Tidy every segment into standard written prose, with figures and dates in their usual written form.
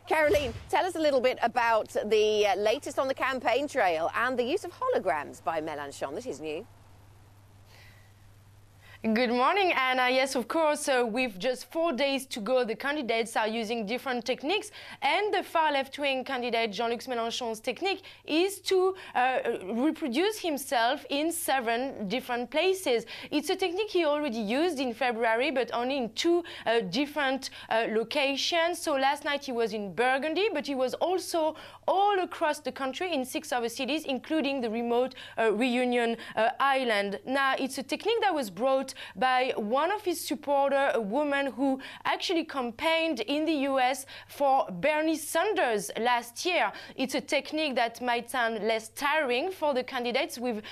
Caroline, tell us a little bit about the latest on the campaign trail and the use of holograms by Melenchon. This is new. Good morning, Anna. Yes, of course, with just 4 days to go, the candidates are using different techniques, and the far left-wing candidate Jean-Luc Mélenchon's technique is to reproduce himself in 7 different places. It's a technique he already used in February, but only in 2 different locations. So last night he was in Burgundy, but he was also all across the country in 6 other cities, including the remote Reunion Island. Now, it's a technique that was brought by one of his supporters, a woman who actually campaigned in the US for Bernie Sanders last year. It's a technique that might sound less tiring for the candidates with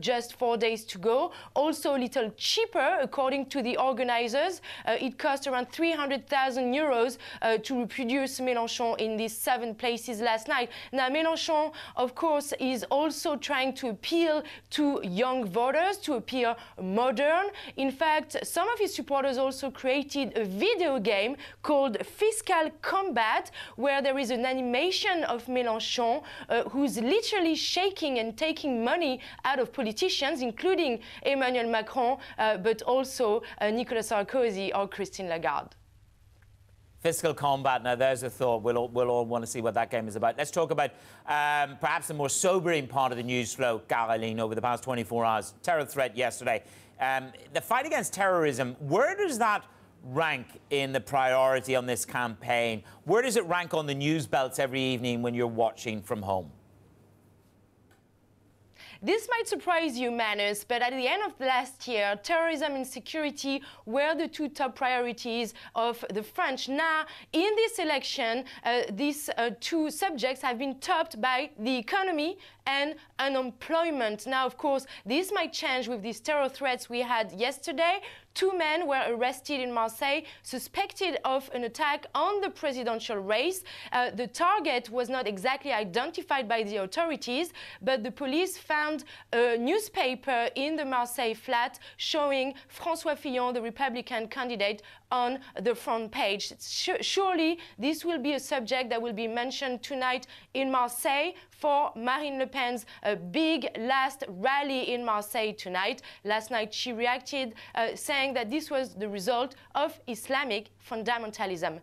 just 4 days to go. Also a little cheaper, according to the organizers. It cost around 300,000 euros to reproduce Mélenchon in these 7 places last night. Now, Mélenchon, of course, is also trying to appeal to young voters, to appear modern. In fact, some of his supporters also created a video game called Fiscal Combat, where there is an animation of Mélenchon who's literally shaking and taking money out of politicians, including Emmanuel Macron, but also Nicolas Sarkozy or Christine Lagarde. Fiscal combat. Now, there's a thought. We'll all want to see what that game is about. Let's talk about perhaps the more sobering part of the news flow, Caroline, over the past 24 hours. Terror threat yesterday. The fight against terrorism, where does that rank in the priority on this campaign? Where does it rank on the news belts every evening when you're watching from home? This might surprise you, Manus, but at the end of last year, terrorism and security were the 2 top priorities of the French. Now, in this election, these 2 subjects have been topped by the economy and unemployment. Now, of course, this might change with these terror threats we had yesterday. 2 men were arrested in Marseille, suspected of an attack on the presidential race. The target was not exactly identified by the authorities, but the police found a newspaper in the Marseille flat showing François Fillon, the Republican candidate, on the front page. Surely this will be a subject that will be mentioned tonight in Marseille for Marine Le Pen's big last rally in Marseille tonight. Last night she reacted saying that this was the result of Islamic fundamentalism.